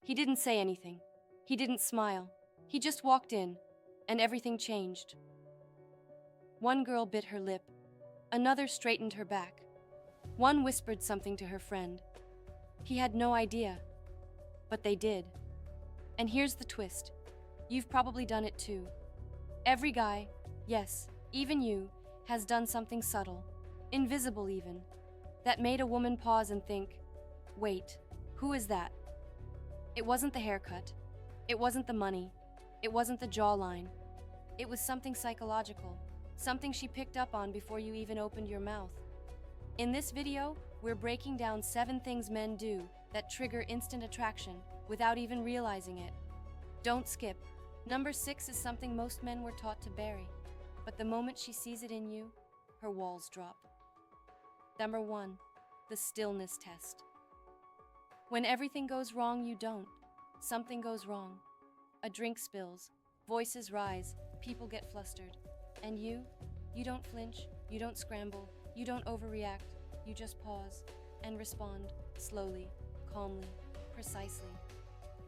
He didn't say anything. He didn't smile. He just walked in, and everything changed. One girl bit her lip. Another straightened her back. One whispered something to her friend. He had no idea, but they did. And here's the twist. You've probably done it too. Every guy, yes, even you, has done something subtle, invisible even, that made a woman pause and think, wait, who is that? It wasn't the haircut. It wasn't the money. It wasn't the jawline. It was something psychological, something she picked up on before you even opened your mouth. In this video, we're breaking down 7 things men do that trigger instant attraction without even realizing it. Don't skip. Number 6 is something most men were taught to bury, but the moment she sees it in you, her walls drop. Number 1, the stillness test. When everything goes wrong, you don't. Something goes wrong. A drink spills, voices rise, people get flustered. And you don't flinch, you don't scramble, you don't overreact, you just pause and respond slowly, calmly, precisely.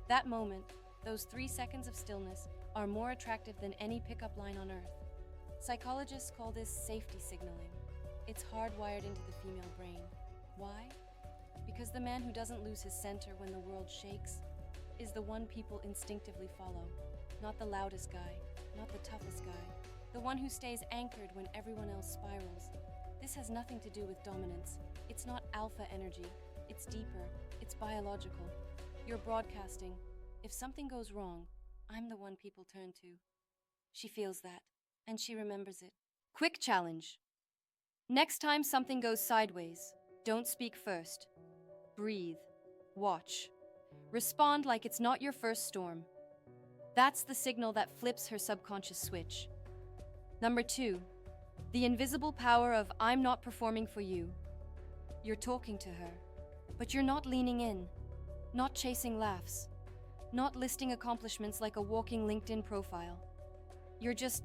That moment, those 3 seconds of stillness, are more attractive than any pickup line on earth. Psychologists call this safety signaling. It's hardwired into the female brain. Why? Because the man who doesn't lose his center when the world shakes is the one people instinctively follow. Not the loudest guy, not the toughest guy, the one who stays anchored when everyone else spirals. This has nothing to do with dominance. It's not alpha energy. It's deeper. It's biological. You're broadcasting. If something goes wrong, I'm the one people turn to. She feels that, and she remembers it. Quick challenge. Next time something goes sideways, don't speak first. Breathe. Watch. Respond like it's not your first storm. That's the signal that flips her subconscious switch. Number 2, the invisible power of I'm not performing for you. You're talking to her, but you're not leaning in, not chasing laughs, not listing accomplishments like a walking LinkedIn profile. You're just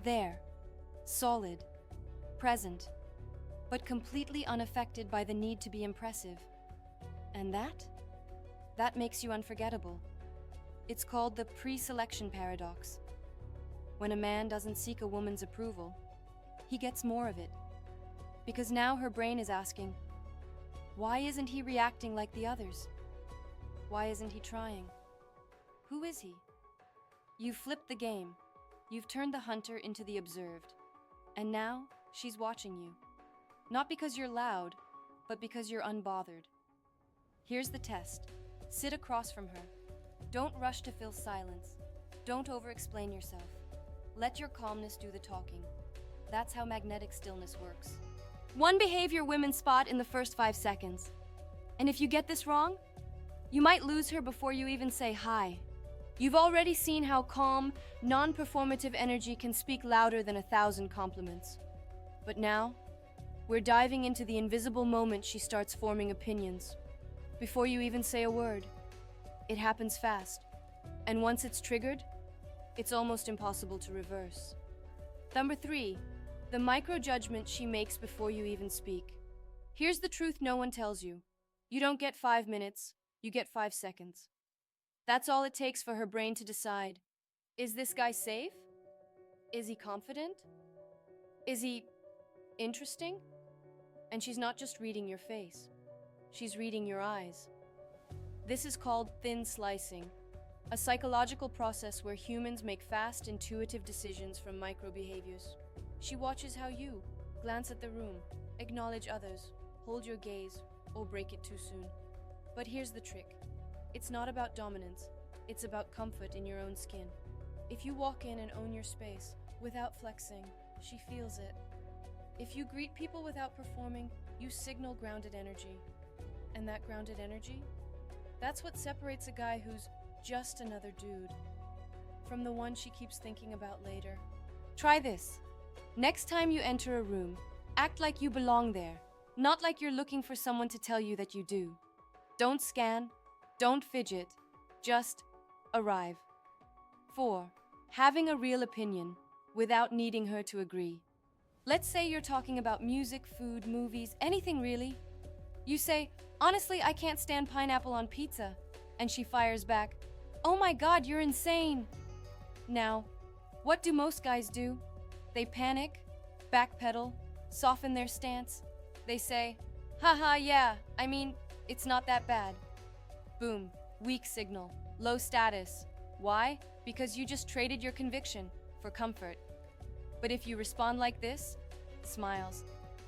there, solid, present, but completely unaffected by the need to be impressive. And that makes you unforgettable. It's called the pre-selection paradox. When a man doesn't seek a woman's approval, he gets more of it. Because now her brain is asking, why isn't he reacting like the others? Why isn't he trying? Who is he? You've flipped the game. You've turned the hunter into the observed. And now she's watching you. Not because you're loud, but because you're unbothered. Here's the test. Sit across from her. Don't rush to fill silence. Don't over-explain yourself. Let your calmness do the talking. That's how magnetic stillness works. One behavior women spot in the first 5 seconds. And if you get this wrong, you might lose her before you even say hi. You've already seen how calm, non-performative energy can speak louder than 1,000 compliments. But now, we're diving into the invisible moment she starts forming opinions. Before you even say a word. It happens fast. And once it's triggered, it's almost impossible to reverse. Number 3, the micro-judgment she makes before you even speak. Here's the truth no one tells you. You don't get 5 minutes, you get 5 seconds. That's all it takes for her brain to decide. Is this guy safe? Is he confident? Is he interesting? And she's not just reading your face. She's reading your eyes. This is called thin slicing, a psychological process where humans make fast, intuitive decisions from micro-behaviors. She watches how you glance at the room, acknowledge others, hold your gaze, or break it too soon. But here's the trick. It's not about dominance. It's about comfort in your own skin. If you walk in and own your space without flexing, she feels it. If you greet people without performing, you signal grounded energy. And that grounded energy? That's what separates a guy who's just another dude from the one she keeps thinking about later. Try this. Next time you enter a room, act like you belong there, not like you're looking for someone to tell you that you do. Don't scan, don't fidget, just arrive. 4, having a real opinion without needing her to agree. Let's say you're talking about music, food, movies, anything really. You say, honestly, I can't stand pineapple on pizza. And she fires back, "Oh my God, you're insane!" Now, what do most guys do? They panic, backpedal, soften their stance. They say, "Haha, yeah, I mean, it's not that bad." Boom, weak signal, low status. Why? Because you just traded your conviction for comfort. But if you respond like this, smiles.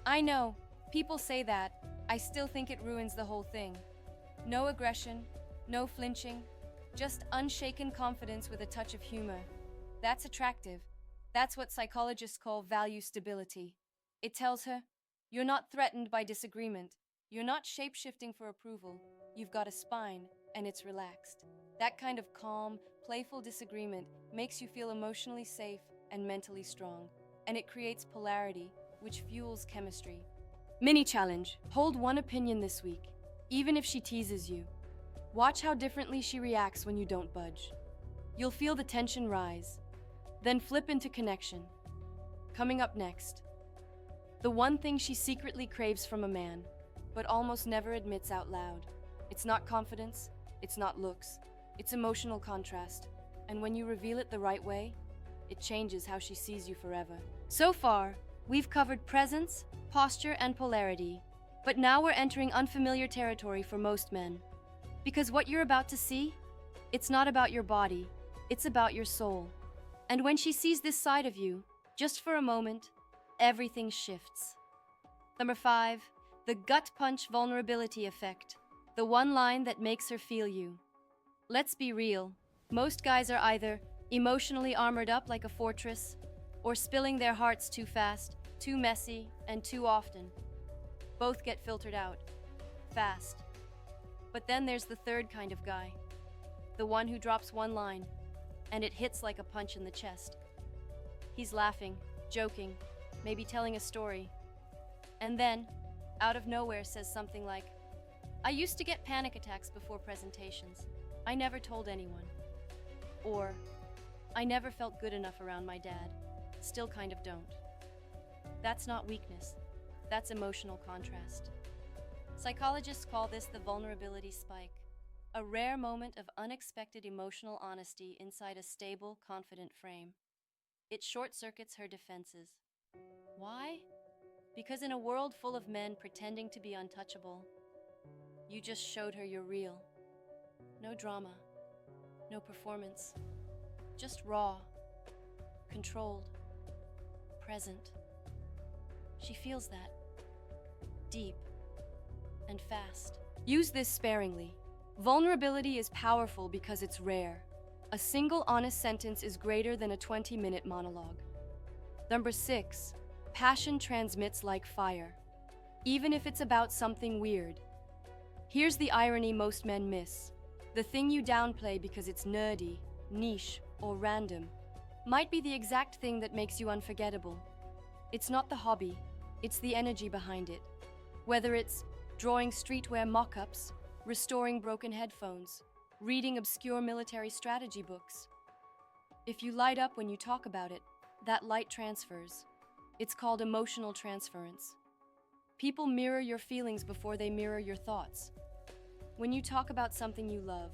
I know, people say that. I still think it ruins the whole thing. No aggression, no flinching, just unshaken confidence with a touch of humor. That's attractive. That's what psychologists call value stability. It tells her, you're not threatened by disagreement. You're not shape-shifting for approval. You've got a spine, and it's relaxed. That kind of calm, playful disagreement makes you feel emotionally safe and mentally strong, and it creates polarity, which fuels chemistry. Mini challenge. Hold one opinion this week, even if she teases you. Watch how differently she reacts when you don't budge. You'll feel the tension rise. Then flip into connection. Coming up next, the one thing she secretly craves from a man, but almost never admits out loud. It's not confidence, it's not looks, it's emotional contrast. And when you reveal it the right way, it changes how she sees you forever. So far, we've covered presence, posture, and polarity. But now we're entering unfamiliar territory for most men. Because what you're about to see, it's not about your body, it's about your soul. And when she sees this side of you, just for a moment, everything shifts. Number 5, the gut punch vulnerability effect. The one line that makes her feel you. Let's be real. Most guys are either emotionally armored up like a fortress, or spilling their hearts too fast, too messy, and too often. Both get filtered out. Fast. But then there's the third kind of guy. The one who drops one line, and it hits like a punch in the chest. He's laughing, joking, maybe telling a story. And then, out of nowhere, says something like, "I used to get panic attacks before presentations. I never told anyone." Or, "I never felt good enough around my dad. Still kind of don't." That's not weakness. That's emotional contrast. Psychologists call this the vulnerability spike, a rare moment of unexpected emotional honesty inside a stable, confident frame. It short-circuits her defenses. Why? Because in a world full of men pretending to be untouchable, you just showed her you're real. No drama, no performance, just raw, controlled, present. She feels that. Deep and fast. Use this sparingly. Vulnerability is powerful because it's rare. A single honest sentence is greater than a 20-minute monologue. Number 6, passion transmits like fire, even if it's about something weird. Here's the irony most men miss. The thing you downplay because it's nerdy, niche, or random might be the exact thing that makes you unforgettable. It's not the hobby, it's the energy behind it. Whether it's drawing streetwear mock-ups, restoring broken headphones, reading obscure military strategy books. If you light up when you talk about it, that light transfers. It's called emotional transference. People mirror your feelings before they mirror your thoughts. When you talk about something you love,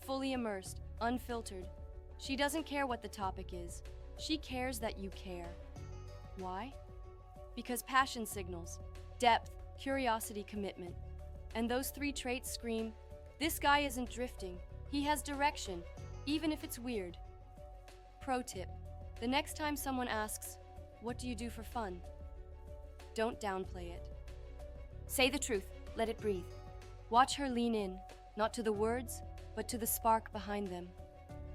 fully immersed, unfiltered, she doesn't care what the topic is. She cares that you care. Why? Because passion signals depth, curiosity, commitment. And those 3 traits scream, this guy isn't drifting. He has direction, even if it's weird. Pro tip: the next time someone asks, "What do you do for fun?" don't downplay it. Say the truth, let it breathe. Watch her lean in, not to the words, but to the spark behind them.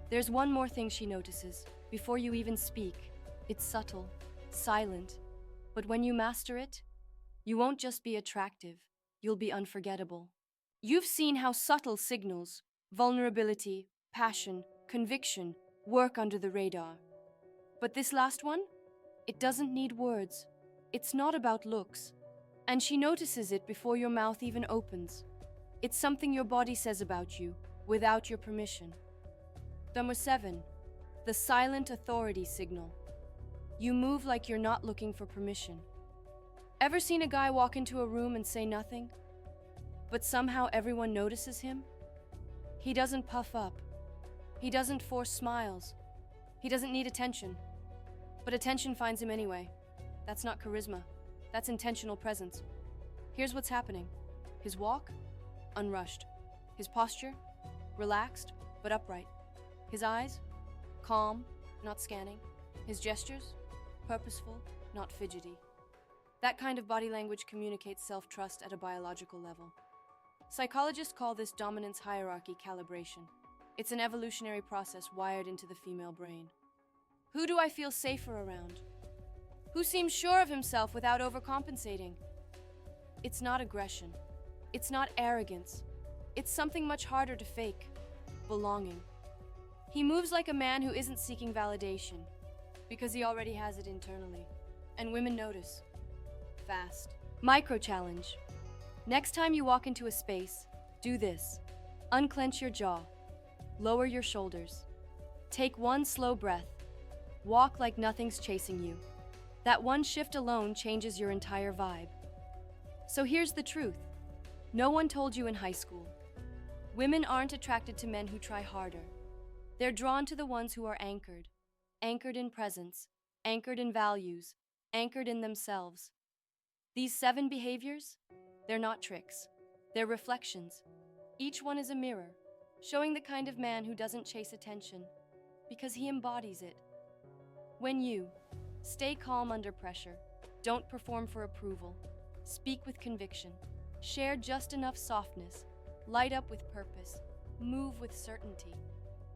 There's one more thing she notices, before you even speak. It's subtle, silent, but when you master it, you won't just be attractive, you'll be unforgettable. You've seen how subtle signals, vulnerability, passion, conviction, work under the radar. But this last one? It doesn't need words. It's not about looks. And she notices it before your mouth even opens. It's something your body says about you, without your permission. Number 7, the silent authority signal. You move like you're not looking for permission. Ever seen a guy walk into a room and say nothing, but somehow everyone notices him? He doesn't puff up. He doesn't force smiles. He doesn't need attention. But attention finds him anyway. That's not charisma. That's intentional presence. Here's what's happening. His walk? Unrushed. His posture? Relaxed, but upright. His eyes? Calm, not scanning. His gestures? Purposeful, not fidgety. That kind of body language communicates self-trust at a biological level. Psychologists call this dominance hierarchy calibration. It's an evolutionary process wired into the female brain. Who do I feel safer around? Who seems sure of himself without overcompensating? It's not aggression. It's not arrogance. It's something much harder to fake. Belonging. He moves like a man who isn't seeking validation, because he already has it internally. And women notice. Fast. Micro challenge. Next time you walk into a space, do this. Unclench your jaw. Lower your shoulders. Take one slow breath. Walk like nothing's chasing you. That one shift alone changes your entire vibe. So here's the truth. No one told you in high school. Women aren't attracted to men who try harder. They're drawn to the ones who are anchored. Anchored in presence. Anchored in values. Anchored in themselves. These 7 behaviors? They're not tricks. They're reflections. Each one is a mirror, showing the kind of man who doesn't chase attention, because he embodies it. When you stay calm under pressure, don't perform for approval, speak with conviction, share just enough softness, light up with purpose, move with certainty.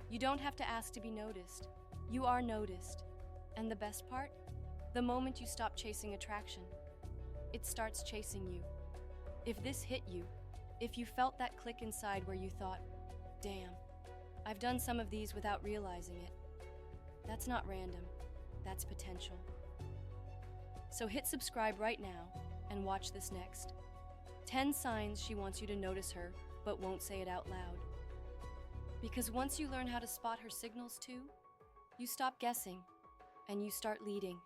You don't have to ask to be noticed. You are noticed. And the best part? The moment you stop chasing attraction, it starts chasing you. If this hit you, if you felt that click inside where you thought, damn, I've done some of these without realizing it, that's not random, that's potential. So hit subscribe right now and watch this next. 10 signs she wants you to notice her, but won't say it out loud. Because once you learn how to spot her signals too, you stop guessing and you start leading.